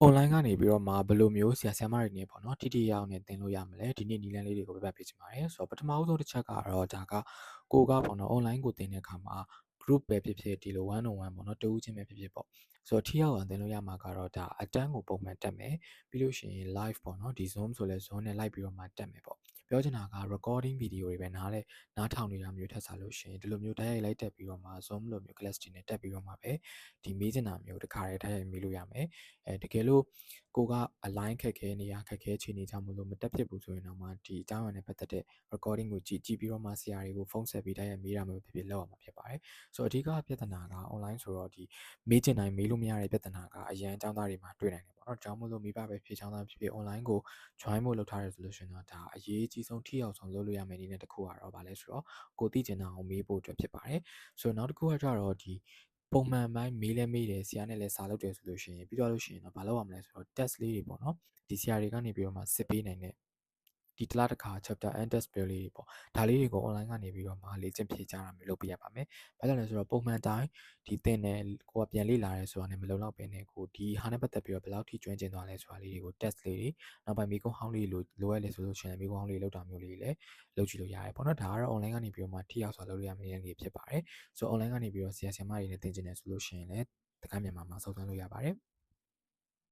online ကနေပြီးတော့မှဘယ်လိုမျိုးဆရာဆရာမတွေနဲ့ပေါ့နော်ထိထိရောက်ရောက်နဲ့သင်လို့ရမလဲဒီနေ့နည်းလမ်းလေးတွေကိုပြပြပေးချင်ပါတယ်ဆိုတော့ပထမအဆုံးတစ်ချက်ကတော့ဒါကကိုကပေါ့နော် online ကိုသင်တဲ့အခါမှာ group ပဲဖြစ်ဖြစ်ဒီလို one on one ပေါ့နော်တဦးချင်းပဲဖြစ်ဖြစ်ပေါ့ဆိုတော့ထိရောက်အောင်သင်လို့ရမှာကတော့ဒါအတန်းကိုပုံမှန်တက်မယ်ပြီးလို့ရှိရင် live ပေါ့နော်ဒီ zoom ဆိုလဲ zoom နဲ့လိုက်ပြီးတော့မှတက်မယ်ပေါ့ပြောချင်တာက recording video တွေပဲနားထောင်နေတာမျိုးထက်စားလို့ရှိရင်ဒီလိုမျိုးတိုက်ရိုက်လိုက်တက်ပြီးတော့မှ zoom လိုမျိုး class တွေနဲ့တက်ပြီးတော့မှပဲဒီမေးချင်တာမျိုးတခါတည်းတိုက်ရိုက်မေးလို့ရမယ်တကယ်လို့ကိုကအလိုင်းခက်ခဲနေရခက်ခဲချင်နေကြမလို့မတက်ဖြစ်ဘူးဆိုရင်တော့မှဒီအကြောင်းအရာနဲ့ပတ်သက်တဲ့ recording ကိုကြည့်ပြီးတော့မှဆရာတွေကိုဖုန်းဆက်ပြီးတိုက်ရိုက်မေးတာမျိုးဖြစ်ဖြစ်လောက်အောင်ဖြစ်ပါတယ်ဆိုတော့အဓိကပြဿနာက online ဆိုတော့ဒီမေးချင်တိုင်းမေးလို့မရတဲ့ပြဿနာကအရန်အကြောင်းသားတွေမှာတွေ့နိုင်တယ်ပေါ့နော်။ကြောင်းမို့လို့မိဘပဲဖြစ်ချောင်းသားဖြစ်ဖြစ် online ကို join ဖို့လုပ်ထားရဆိုလို့ရှိရင်တော့ဒါအရေးကြီးဆုံးထိရောက်ဆုံးလုပ်လို့ရမယ့်နည်းနဲ့တစ်ခုကတော့ဗာလဲဆိုတော့ကိုသိချင်တာကိုမေးဖို့အတွက်ဖြစ်ပါတယ်ဆိုတော့နောက်တစ်ခုကကြတော့ဒီပုံမှန်ပိုင်းမေးလဲမေးတယ်ဆရာနဲ့လည်းစာလုပ်တယ်ဆိုလို့ရှိရင်ပြီးတော့လို့ရှိရင်တော့ဘာလုပ်ရမလဲဆိုတော့ test လေးတွေပေါ့နော်ဒီဆရာတွေကနေပြီးတော့မှစစ်ပေးနိုင်တဲ့ဒီတစ်လတစ်ခါ chapter and test ပြောလေးတွေပေါ့ဒါလေးတွေကို online ကနေပြီးတော့မှလေ့ကျင့်ဖြေကြတာမျိုးလုပ်ပေးရပါမယ်။ဘာကြောင့်လဲဆိုတော့ပုံမှန်တိုင်းဒီသင်တယ်ကိုကပြန်လေ့လာရဲဆိုတာနဲ့မလုံလောက်ပဲနဲ့ကိုဒီဟာနဲ့ပတ်သက်ပြီးတော့ဘယ်လောက်ထိကျွမ်းကျင်သွားလဲဆိုတာလေးတွေကို test လေးတွေနောက်ပိုင်းမိကုန်းဟောင်းလေးလိုရလဲဆိုလို့ရှိရင်မိကုန်းဟောင်းလေးလောက်တာမျိုးလေးလည်းလုပ်ကြည့်လို့ရတယ်ပေါ့နော်ဒါကတော့ online ကနေပြီးတော့မှထိရောက်စွာလုပ်လို့ရမယ့်နေဖြစ်ပါတယ်ဆိုတော့ online ကနေပြီးတော့ဆရာဆရာမတွေနဲ့သင်ကျင်တယ်ဆိုလို့ရှိရင်လည်းတက္ကသိုလ်မြန်မာမှာစောင့်စမ်းလို့ရပါတယ်